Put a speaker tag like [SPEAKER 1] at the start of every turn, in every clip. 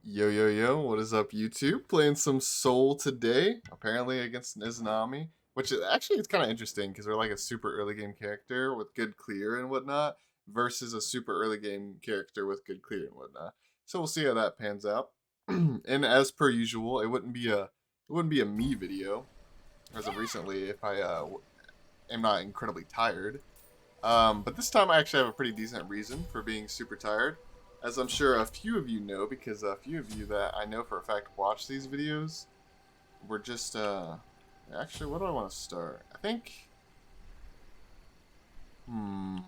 [SPEAKER 1] Yo, yo, yo, what is up, YouTube? Playing some Soul today, apparently against Izanami, which actually it's kind of interesting because they're like a super early game character with good clear and whatnot versus a super early game character with good clear and whatnot. So we'll see how that pans out. And as per usual, it wouldn't be a me video as of recently if I am not incredibly tired. But this time I actually have a pretty decent reason for being super tired, as I'm sure a few of you know, because a few of you that I know for a fact watch these videos were just, actually, what do I want to start? I think, I'm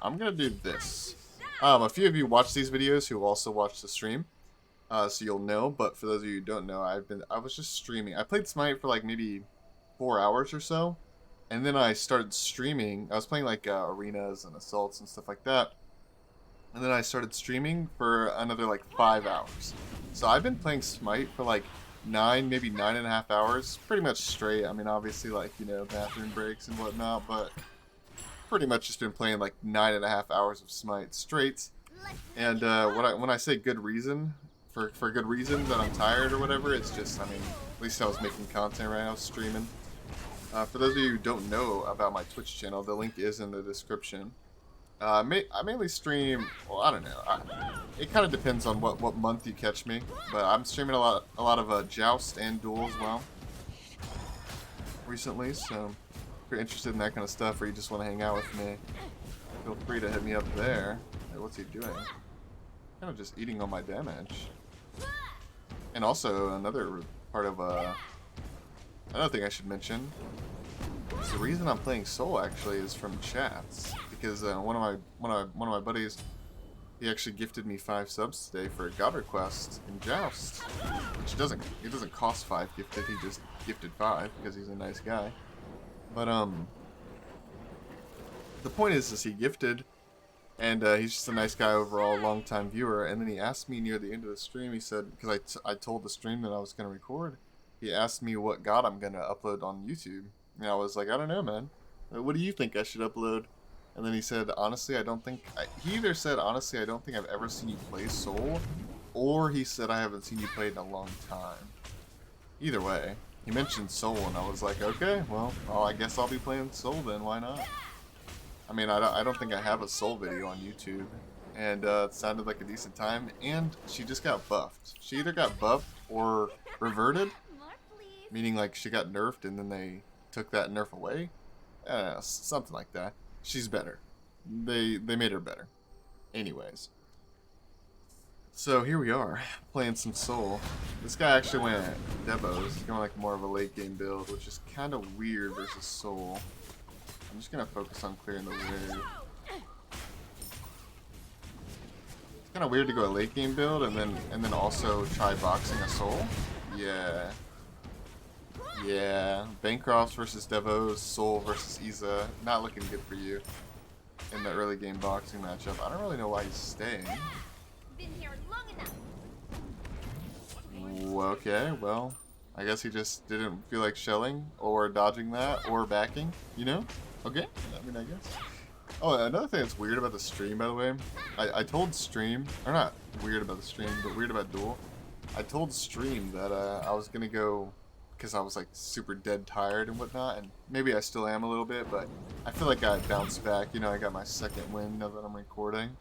[SPEAKER 1] gonna do this. A few of you watch these videos who also watch the stream, so you'll know, but for those of you who don't know, I was just streaming. I played Smite for like maybe 4 hours or so, and then I started streaming. I was playing like arenas and assaults and stuff like that. And then I started streaming for another like 5 hours. So I've been playing Smite for like 9, maybe 9.5 hours, pretty much straight. I mean, obviously, like, bathroom breaks and whatnot, but pretty much just been playing like 9.5 hours of Smite straight. And when I say good reason, for good reason that I'm tired or whatever, it's just, I mean, at least I was making content right now, streaming. For those of you who don't know about my Twitch channel, the link is in the description. I mainly stream. Well, I don't know. It kind of depends on what month you catch me, but I'm streaming a lot of Joust and Duel as well recently. So if you're interested in that kind of stuff, or you just want to hang out with me, feel free to hit me up there. Hey, what's he doing? Kind of just eating all my damage. And also another part of another thing I should mention is the reason I'm playing Soul actually is from chats. Because one of my buddies, he actually gifted me 5 subs today for a god request in Joust, which it doesn't cost 5 gifted. He just gifted 5 because he's a nice guy. But the point is he gifted, and he's just a nice guy overall, long time viewer. And then he asked me near the end of the stream. He said, because I told the stream that I was gonna record, he asked me what god I'm gonna upload on YouTube, and I was like, I don't know, man. What do you think I should upload? And then he said, honestly, I don't think... he either said, honestly, I don't think I've ever seen you play Soul, or he said, I haven't seen you play in a long time. Either way, he mentioned Soul, and I was like, okay, well, I guess I'll be playing Soul then, why not? I mean, I don't think I have a Soul video on YouTube, and it sounded like a decent time, and she just got buffed. She either got buffed or reverted, meaning like she got nerfed and then they took that nerf away. I don't know, something like that. She's better. They made her better. Anyways. So here we are, playing some Soul. This guy actually went Devos. He's going like more of a late game build, which is kind of weird versus Soul. I'm just gonna focus on clearing the wave. It's kind of weird to go a late game build and then also try boxing a Soul. Yeah. Yeah, Bancrofts versus Devos, Soul versus Iza. Not looking good for you in the early game boxing matchup. I don't really know why he's staying.
[SPEAKER 2] Been here long enough.
[SPEAKER 1] Okay, well, I guess he just didn't feel like shelling or dodging that or backing, you know? Okay, I mean, I guess. Oh, another thing that's weird about the stream, by the way, I told stream, or not weird about the stream, but weird about Duel. I told stream that I was gonna go, because I was like super dead tired and whatnot, and maybe I still am a little bit, but I feel like I bounced back. You know, I got my second win now that I'm recording.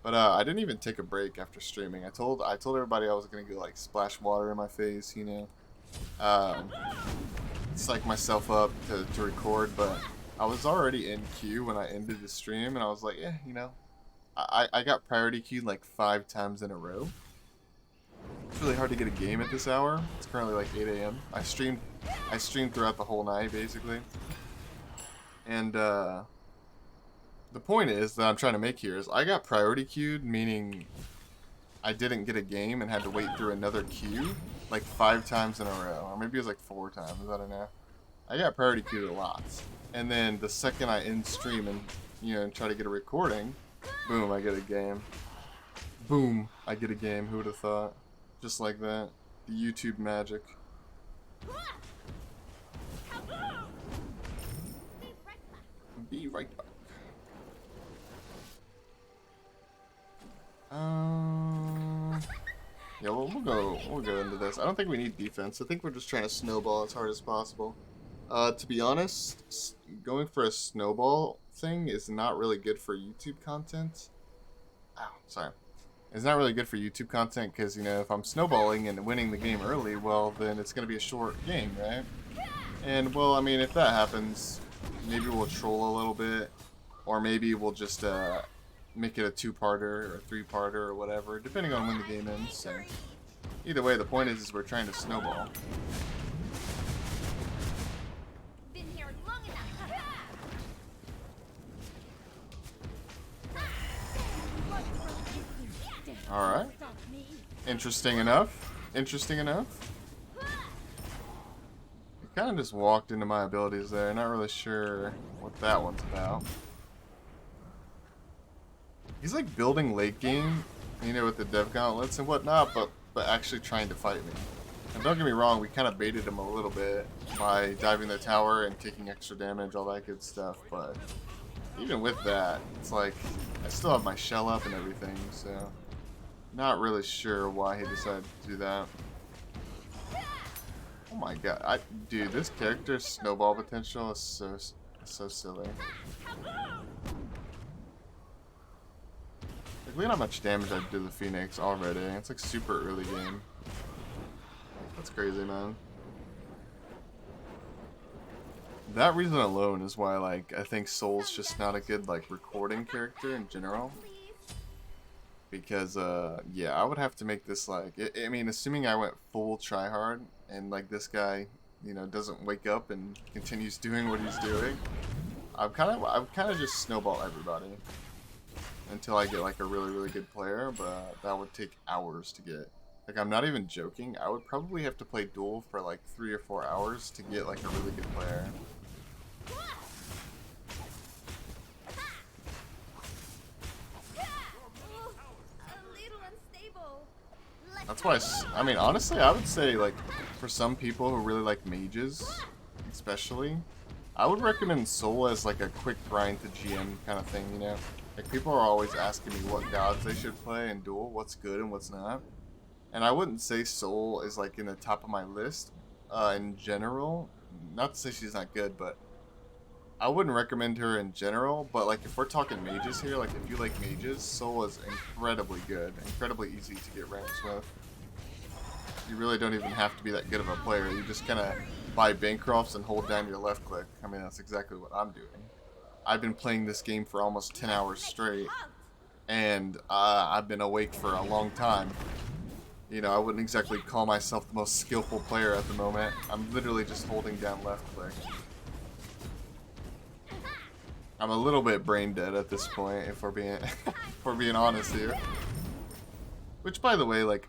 [SPEAKER 1] But I didn't even take a break after streaming. I told everybody I was gonna go like splash water in my face, you know, psych myself up to record. But I was already in queue when I ended the stream, and I was like, yeah, you know, I got priority queued like 5 times in a row. It's really hard to get a game at this hour. It's currently like 8 a.m. I streamed throughout the whole night, basically. And the point is that I'm trying to make here is I got priority queued, meaning I didn't get a game and had to wait through another queue like 5 times in a row. Or maybe it was like 4 times, I don't know. I got priority queued a lot. And then the second I end stream and, you know, and try to get a recording, boom, I get a game. Boom, I get a game. Who would have thought? Just like that. The YouTube magic. Be right back. Yeah, we'll go into this. I don't think we need defense. I think we're just trying to snowball as hard as possible. To be honest, going for a snowball thing is not really good for YouTube content. Ow, sorry. It's not really good for YouTube content because, you know, if I'm snowballing and winning the game early, well, then it's going to be a short game, right? And, well, I mean, if that happens, maybe we'll troll a little bit, or maybe we'll just make it a two-parter or a three-parter or whatever, depending on when the game ends. So, either way, the point is we're trying to snowball.
[SPEAKER 2] Been here long enough.
[SPEAKER 1] Alright. Interesting enough. Interesting enough. I kind of just walked into my abilities there. Not really sure what that one's about. He's like building late game, you know, with the dev gauntlets and whatnot, but actually trying to fight me. And don't get me wrong, we kind of baited him a little bit by diving the tower and taking extra damage, all that good stuff, but even with that, it's like, I still have my shell up and everything, so not really sure why he decided to do that. Oh my god, dude, this character's snowball potential is so silly. Like, look at how much damage I did to the Phoenix already. It's like super early game. That's crazy, man. That reason alone is why, like, I think Soul's just not a good, like, recording character in general. Because, yeah, I would have to make this, like, I mean, assuming I went full tryhard, and, like, this guy, you know, doesn't wake up and continues doing what he's doing, I've kind of just snowball everybody. Until I get, like, a really, really good player, but that would take hours to get. Like, I'm not even joking, I would probably have to play Duel for, like, 3 or 4 hours to get, like, a really good player. That's why, I mean, honestly, I would say, like, for some people who really like mages, especially, I would recommend Soul as, like, a quick grind to GM kind of thing, you know? Like, people are always asking me what gods they should play in Duel, what's good and what's not. And I wouldn't say Soul is, like, in the top of my list, in general. Not to say she's not good, but I wouldn't recommend her in general, but, like, if we're talking mages here, like, if you like mages, Soul is incredibly good, incredibly easy to get ranks with. You really don't even have to be that good of a player. You just kind of buy Bancrofts and hold down your left click. I mean, that's exactly what I'm doing. I've been playing this game for almost 10 hours straight, and I've been awake for a long time. You know, I wouldn't exactly call myself the most skillful player at the moment. I'm literally just holding down left click. I'm a little bit brain dead at this point, if we're being, if we're being honest here. Which, by the way, like,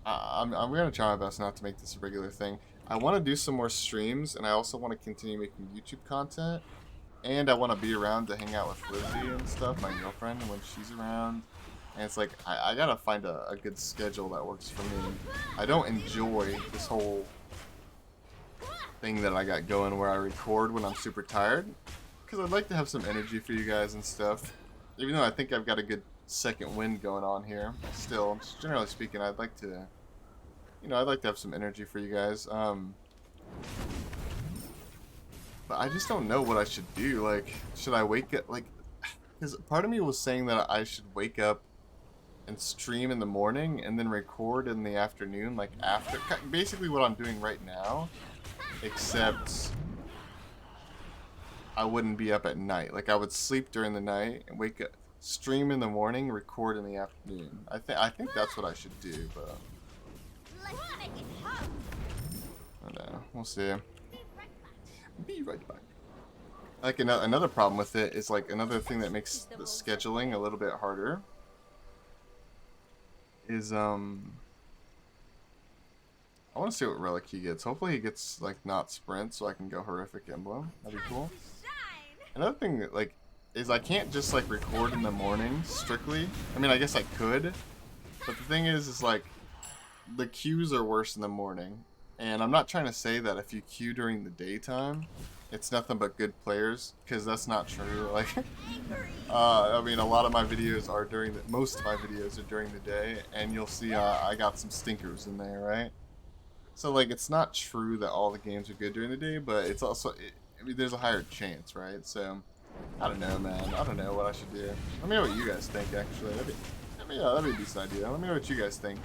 [SPEAKER 1] I'm gonna try my best not to make this a regular thing. I want to do some more streams, and I also want to continue making YouTube content. And I want to be around to hang out with Lizzie and stuff, my girlfriend, when she's around. And it's like, I gotta find a good schedule that works for me. I don't enjoy this whole thing that I got going where I record when I'm super tired. Because I'd like to have some energy for you guys and stuff. Even though I think I've got a good second wind going on here. Still, just generally speaking, I'd like to, you know, I'd like to have some energy for you guys. But I just don't know what I should do. Like, should I wake up, like, because part of me was saying that I should wake up and stream in the morning and then record in the afternoon, like after, basically what I'm doing right now, except I wouldn't be up at night. Like, I would sleep during the night and wake up, stream in the morning, record in the afternoon. I think that's what I should do, but I don't know. We'll see. Be right back. Like, another problem with it is, like, another thing that makes the scheduling a little bit harder is, I want to see what relic he gets. Hopefully he gets, like, not sprint so I can go horrific emblem. That'd be cool. Another thing, like, is I can't just, like, record in the morning strictly. I mean, I guess I could, but the thing is like, the queues are worse in the morning. And I'm not trying to say that if you queue during the daytime, it's nothing but good players, because that's not true. Like, I mean, a lot of my videos are most of my videos are during the day, and you'll see I got some stinkers in there, right? So, like, it's not true that all the games are good during the day, but it's also, I mean, there's a higher chance, right? So, I don't know, man. I don't know what I should do. Let me know what you guys think, actually. That'd be a decent idea. Let me know what you guys think.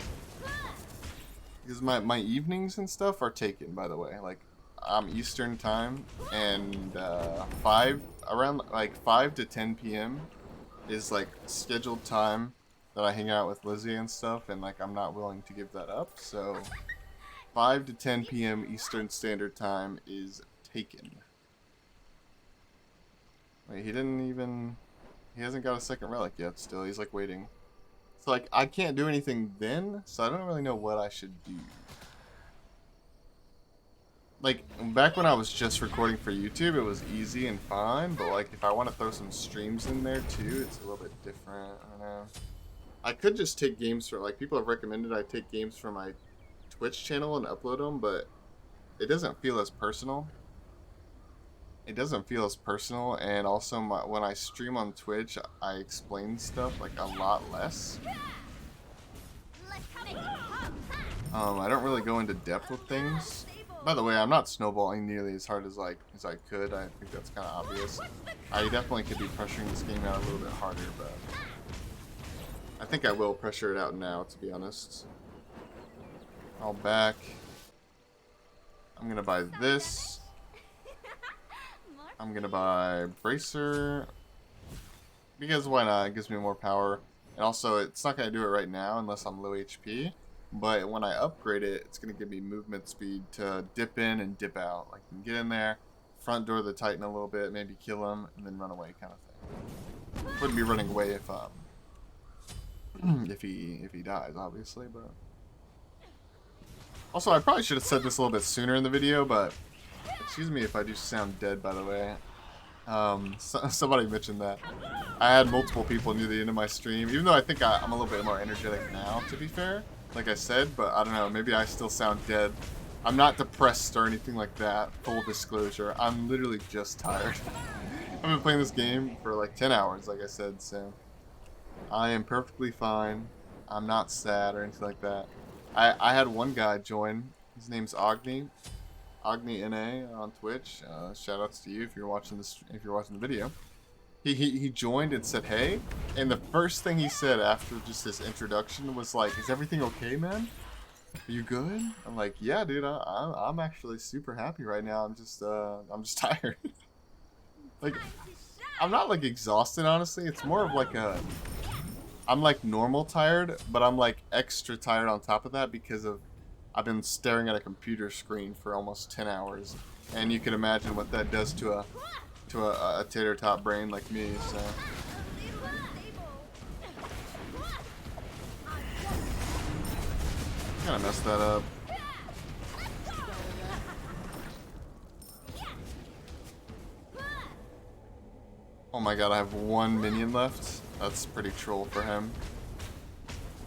[SPEAKER 1] Because my evenings and stuff are taken, by the way. Like, I'm Eastern time, and 5 to 10 p.m. is, like, scheduled time that I hang out with Lizzie and stuff, and, like, I'm not willing to give that up, so 5 to 10 p.m. Eastern Standard Time is taken. Wait, he hasn't got a second relic yet still. He's, like, waiting. So, like, I can't do anything then, so I don't really know what I should do. Like, back when I was just recording for YouTube, it was easy and fine, but, like, if I want to throw some streams in there, too, it's a little bit different. I don't know. I could just take games for, like, people have recommended I take games from my Twitch channel and upload them, but it doesn't feel as personal. It doesn't feel as personal, and also when I stream on Twitch, I explain stuff, like, a lot less. I don't really go into depth with things. By the way, I'm not snowballing nearly as hard as I could. I think that's kind of obvious. I definitely could be pressuring this game out a little bit harder, but I think I will pressure it out now, to be honest. I'll back. I'm gonna buy this. I'm gonna buy Bracer. Because why not? It gives me more power. And also, it's not gonna do it right now unless I'm low HP. But when I upgrade it, it's gonna give me movement speed to dip in and dip out. Like, you can get in there, front door the Titan a little bit, maybe kill him, and then run away, kind of thing. Wouldn't be running away if if he dies, obviously, but. Also, I probably should have said this a little bit sooner in the video, but excuse me if I do sound dead, by the way. Somebody mentioned that. I had multiple people near the end of my stream, even though I think I'm a little bit more energetic now, to be fair, like I said, but I don't know, maybe I still sound dead. I'm not depressed or anything like that, full disclosure. I'm literally just tired. I've been playing this game for like 10 hours, like I said, so I am perfectly fine. I'm not sad or anything like that. I had one guy join. His name's Agni NA on Twitch. Shout outs to you if you're watching the video. He joined and said hey, and the first thing he said after just this introduction was like, "Is everything okay, man? Are you good?" I'm like, "Yeah, dude. I'm actually super happy right now. I'm just tired." Like, I'm not like exhausted, honestly. It's more of like I'm like normal tired, but I'm like extra tired on top of that because I've been staring at a computer screen for almost 10 hours, and you can imagine what that does to a tater tot brain like me. So kind of messed that up. Oh my god, I have one minion left. That's pretty troll for him.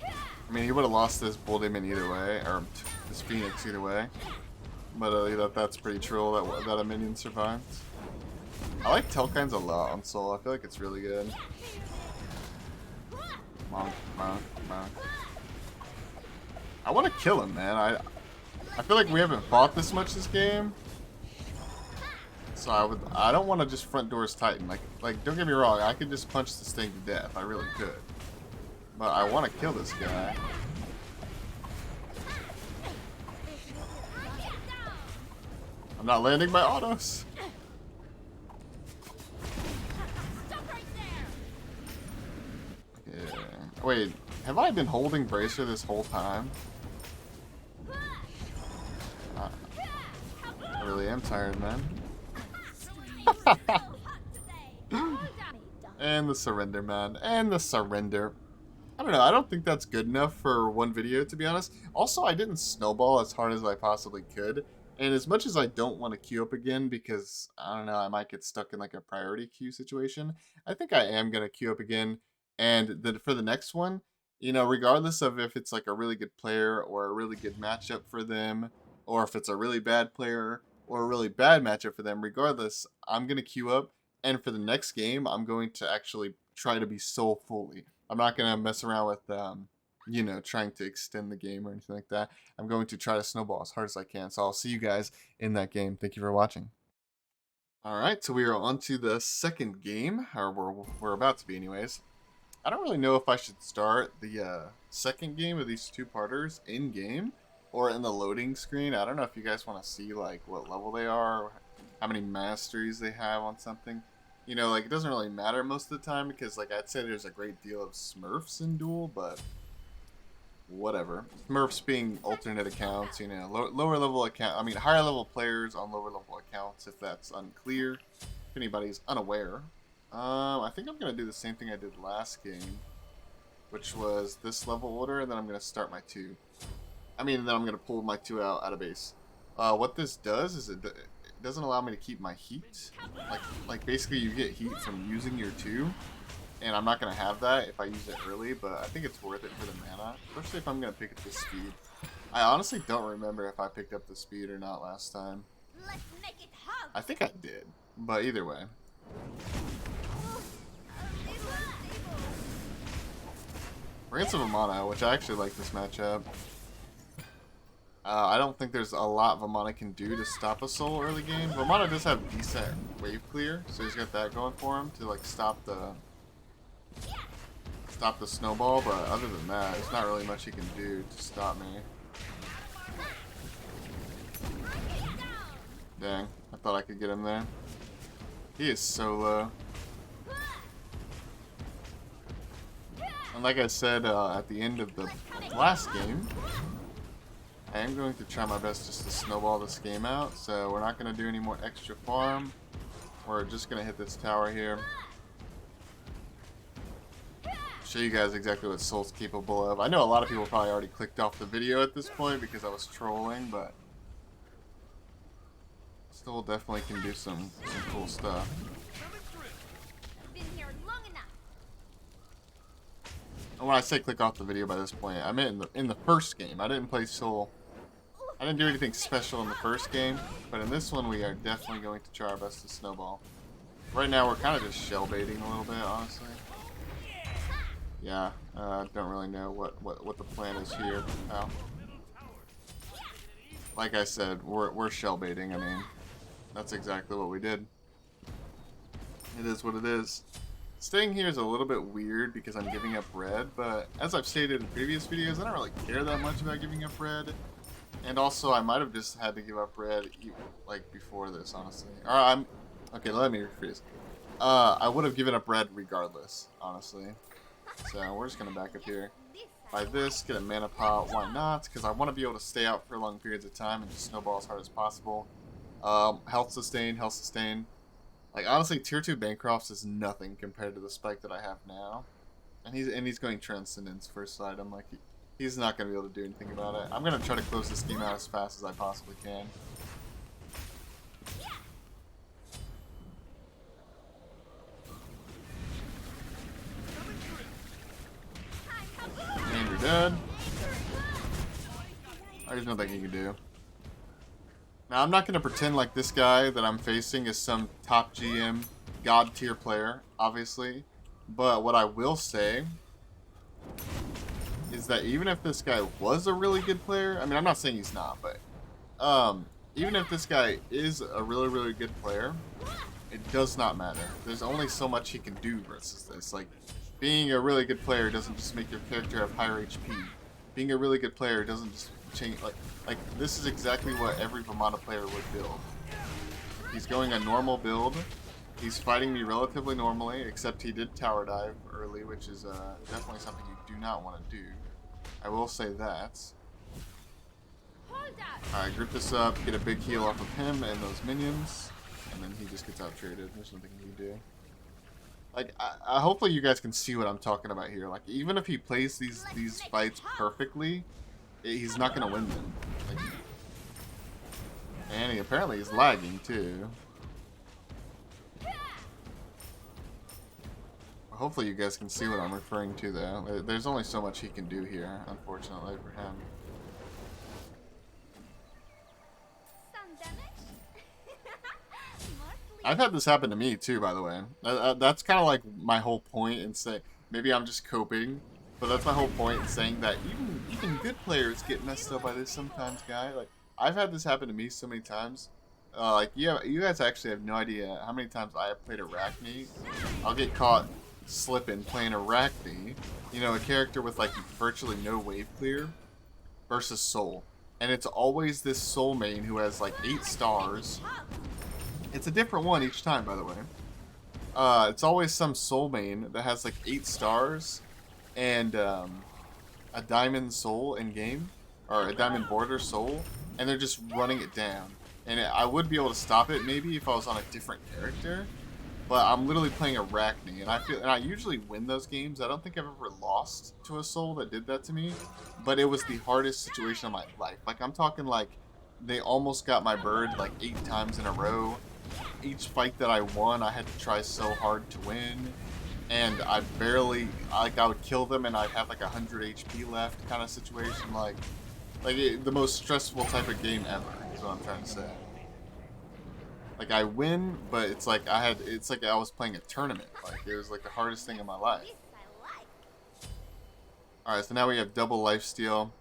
[SPEAKER 1] I mean, he would have lost this Bull Demon either way, or this Phoenix either way. But that's pretty troll that a minion survived. I like Telkines a lot on Soul. I feel like it's really good. Monk. I want to kill him, man. I feel like we haven't fought this much this game. So I don't want to just front doors Titan. Like don't get me wrong, I could just punch this thing to death. I really could. But I want to kill this guy. I'm not landing my autos. Yeah. Wait, have I been holding Bracer this whole time? I really am tired, man. And the surrender, man. And the surrender. I don't know. I don't think that's good enough for one video, to be honest. Also, I didn't snowball as hard as I possibly could. And as much as I don't want to queue up again because, I don't know, I might get stuck in like a priority queue situation, I think I am going to queue up again. And for the next one, you know, regardless of if it's like a really good player or a really good matchup for them, or if it's a really bad player, or a really bad matchup for them. Regardless, I'm going to queue up, and for the next game, I'm going to actually try to be soul fully. I'm not going to mess around with, trying to extend the game or anything like that. I'm going to try to snowball as hard as I can. So I'll see you guys in that game. Thank you for watching. All right, so we are on to the second game, or we're about to be anyways. I don't really know if I should start the second game of these two-parters in-game or in the loading screen. I don't know if you guys want to see like what level they are, or how many masteries they have on something. You know, like it doesn't really matter most of the time because like I'd say there's a great deal of Smurfs in Duel, but whatever. Smurfs being alternate accounts, you know, lower level account. I mean, higher level players on lower level accounts. If that's unclear, if anybody's unaware, I think I'm gonna do the same thing I did last game, which was this level order, and then I'm gonna start my two. Then I'm gonna pull my two out of base. What this does is it doesn't allow me to keep my heat. Like basically you get heat from using your two. And I'm not going to have that if I use it early, but I think it's worth it for the mana, especially if I'm going to pick up the speed. I honestly don't remember if I picked up the speed or not last time.
[SPEAKER 2] Let's make it hot.
[SPEAKER 1] I think I did, but either way. We're against Vamana, which I actually like this matchup. I don't think there's a lot Vamana can do to stop a soul early game. Vamana does have decent wave clear, so he's got that going for him to like stop the snowball, but other than that, there's not really much he can do to stop me. Dang, I thought I could get him there. He is so low. And like I said at the end of the last game, I am going to try my best just to snowball this game out, so we're not going to do any more extra farm. We're just going to hit this tower here. Show you guys exactly what Soul's capable of. I know a lot of people probably already clicked off the video at this point because I was trolling, but still definitely can do some cool stuff.
[SPEAKER 2] Been here long enough.
[SPEAKER 1] And when I say click off the video by this point, I meant in the first game. I didn't play Soul. I didn't do anything special in the first game, but in this one we are definitely going to try our best to snowball. Right now we're kind of just shell baiting a little bit, honestly. Yeah, don't really know what the plan is here. Oh. Like I said, we're shell baiting. I mean, that's exactly what we did. It is what it is. Staying here is a little bit weird because I'm giving up red, but as I've stated in previous videos, I don't really care that much about giving up red. And also, I might have just had to give up red like before this, honestly. Okay, let me rephrase. I would have given up red regardless, honestly. So we're just gonna back up here. Buy this, get a mana pot. Why not? Because I want to be able to stay out for long periods of time and just snowball as hard as possible. Health sustain, health sustain. Like honestly, tier 2 Bancrofts is nothing compared to the spike that I have now. And he's going Transcendence first item. Like he's not gonna be able to do anything about it. I'm gonna try to close this game out as fast as I possibly can. And you're dead. There's nothing you can do. Now, I'm not going to pretend like this guy that I'm facing is some top GM god tier player, obviously. But what I will say is that even if this guy was a really good player, I mean, I'm not saying he's not, but even if this guy is a really, really good player, it does not matter. There's only so much he can do versus this. Like, being a really good player doesn't just make your character have higher HP. Being a really good player doesn't just change, like this is exactly what every Vamana player would build. He's going a normal build. He's fighting me relatively normally, except he did tower dive early, which is definitely something you do not want to do. I will say that. Alright, group this up, get a big heal off of him and those minions, and then he just gets out traded. There's nothing he can do. Like, hopefully you guys can see what I'm talking about here. Like, even if he plays these fights perfectly, he's not going to win them. Like, and he apparently is lagging, too. Hopefully you guys can see what I'm referring to, though. There's only so much he can do here, unfortunately, for him.
[SPEAKER 2] Some damage?
[SPEAKER 1] I've had this happen to me too, by the way. That's kind of like my whole point in saying, maybe I'm just coping, but that's my whole point in saying that even good players get messed up by this sometimes, guy. Like, I've had this happen to me so many times. Like, yeah, you guys actually have no idea how many times I have played Arachne. I'll get caught slipping playing Arachne, you know, a character with like virtually no wave clear, versus Soul. And it's always this Soul main who has like 8 stars. It's a different one each time, by the way. It's always some Soul main that has like 8 stars and a Diamond Soul in game, or a Diamond Border Soul, and they're just running it down. And I would be able to stop it maybe if I was on a different character, but I'm literally playing Arachne, and I usually win those games. I don't think I've ever lost to a Soul that did that to me, but it was the hardest situation of my life. Like, I'm talking like they almost got my bird like 8 times in a row. Each fight that I won, I had to try so hard to win, and I barely, like, I would kill them and I'd have like 100 HP left kind of situation. Like the most stressful type of game ever is what I'm trying to say. Like, I win, but it's like it's like I was playing a tournament. Like, it was like the hardest thing in my life. Alright, so now we have double lifesteal.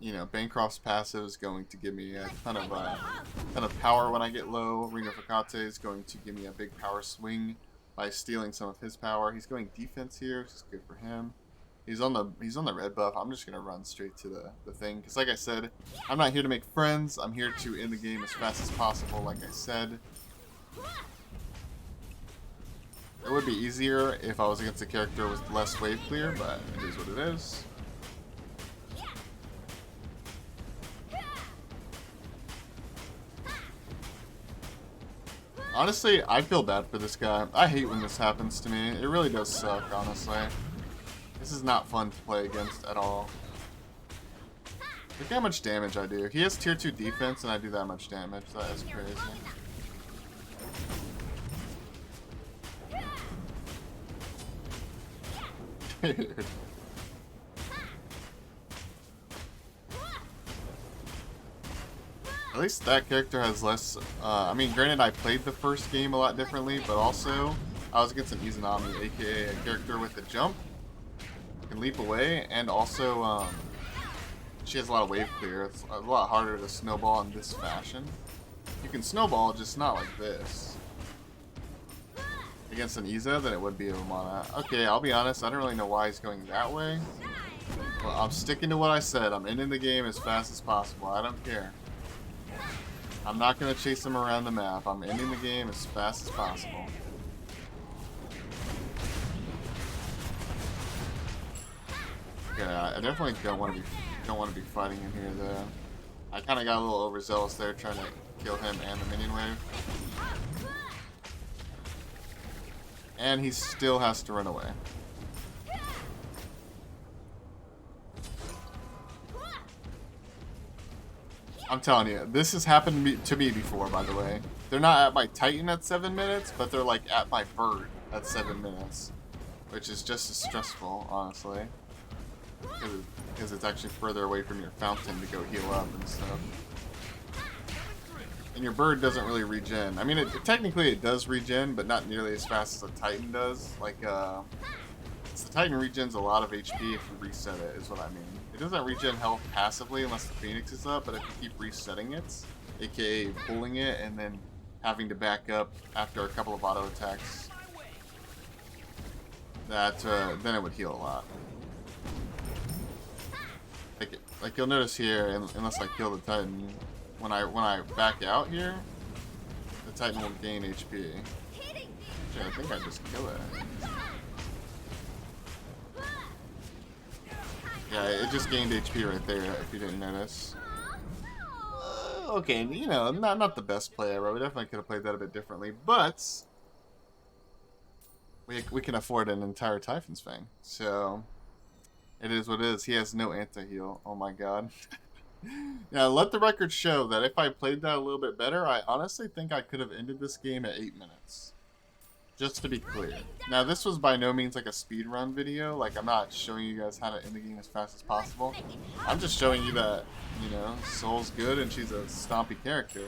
[SPEAKER 1] You know, Bancroft's passive is going to give me a ton of power when I get low. Ring of Fakate is going to give me a big power swing by stealing some of his power. He's going defense here, which is good for him. He's on the red buff. I'm just gonna run straight to the thing, because like I said, I'm not here to make friends. I'm here to end the game as fast as possible, like I said. It would be easier if I was against a character with less wave clear, but it is what it is. Honestly, I feel bad for this guy. I hate when this happens to me. It really does suck, honestly. This is not fun to play against at all. Look how much damage I do. He has tier 2 defense and I do that much damage. That is crazy. At least that character has less, I mean, granted I played the first game a lot differently, but also I was against an Izanami, aka a character with a jump, can leap away, and also she has a lot of wave clear. It's a lot harder to snowball in this fashion. You can snowball, just not like this. Against an Iza than it would be a Romana. Okay, I'll be honest, I don't really know why he's going that way. But I'm sticking to what I said. I'm ending the game as fast as possible. I don't care. I'm not going to chase him around the map. I'm ending the game as fast as possible. Yeah, I definitely don't want to be fighting him here though. I kind of got a little overzealous there trying to kill him and the minion wave. And he still has to run away. I'm telling you, this has happened to me before, by the way. They're not at my Titan at 7 minutes, but they're like at my bird at 7 minutes. Which is just as stressful, honestly. Because it's actually further away from your fountain to go heal up and stuff. And your bird doesn't really regen. I mean, technically it does regen, but not nearly as fast as a Titan does. Like, the Titan regens a lot of HP if you reset it, is what I mean. It doesn't regen health passively unless the Phoenix is up, but if you keep resetting it, aka pulling it and then having to back up after a couple of auto attacks, that then it would heal a lot. Like you'll notice here, unless I kill the Titan, when I back out here, the Titan will gain HP. Actually, I think I just kill it. Yeah, it just gained HP right there, if you didn't notice. Okay, you know, not the best play ever. We definitely could have played that a bit differently, but we can afford an entire Typhon's Fang. So it is what it is. He has no anti-heal. Oh my god. Yeah, let the record show that if I played that a little bit better, I honestly think I could have ended this game at 8 minutes. Just to be clear. Now, this was by no means like a speedrun video. Like, I'm not showing you guys how to end the game as fast as possible. I'm just showing you that, you know, Soul's good and she's a stompy character.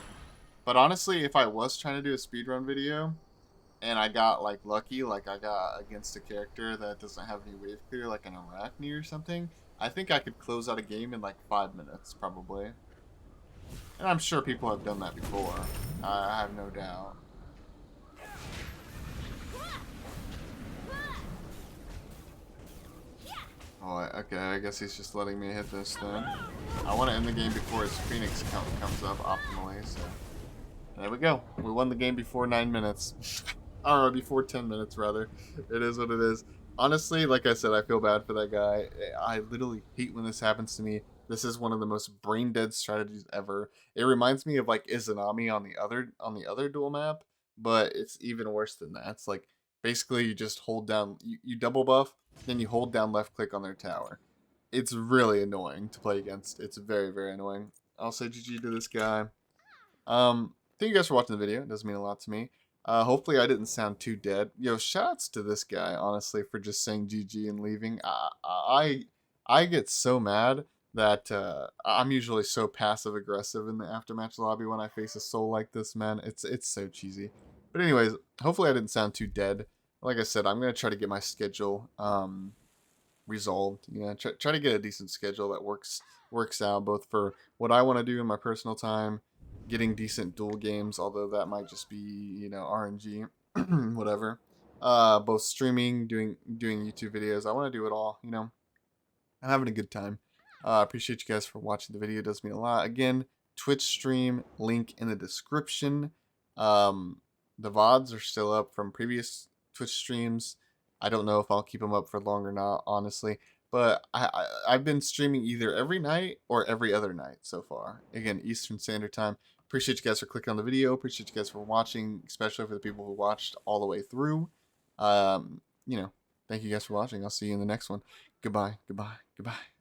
[SPEAKER 1] But honestly, if I was trying to do a speedrun video and I got like lucky, like I got against a character that doesn't have any wave clear, like an Arachne or something, I think I could close out a game in like 5 minutes, probably. And I'm sure people have done that before. I have no doubt. Oh, okay, I guess he's just letting me hit this then. I want to end the game before his Phoenix count comes up optimally, so... There we go. We won the game before 9 minutes. Or before 10 minutes, rather. It is what it is. Honestly, like I said, I feel bad for that guy. I literally hate when this happens to me. This is one of the most brain dead strategies ever. It reminds me of like Izanami on the other duel map, but it's even worse than that. It's like basically you just hold down you double buff, then you hold down left click on their tower. It's really annoying to play against. It's very, very annoying. I'll say GG to this guy. Thank you guys for watching the video. It does mean a lot to me. Hopefully I didn't sound too dead. Yo, shoutouts to this guy, honestly, for just saying GG and leaving. I get so mad that I'm usually so passive aggressive in the aftermatch lobby when I face a soul like this, man. It's so cheesy. But anyways, hopefully I didn't sound too dead. Like I said, I'm gonna try to get my schedule resolved. You know, try to get a decent schedule that works out both for what I want to do in my personal time, getting decent dual games, although that might just be, you know, RNG, whatever. Both streaming, doing YouTube videos. I want to do it all. You know, I'm having a good time. Appreciate you guys for watching the video. It does mean a lot. Again, Twitch stream link in the description. The VODs are still up from previous Twitch streams. I don't know if I'll keep them up for long or not, honestly. But I've been streaming either every night or every other night so far. Again, Eastern Standard Time. Appreciate you guys for clicking on the video. Appreciate you guys for watching, especially for the people who watched all the way through. You know, thank you guys for watching. I'll see you in the next one. Goodbye, goodbye, goodbye.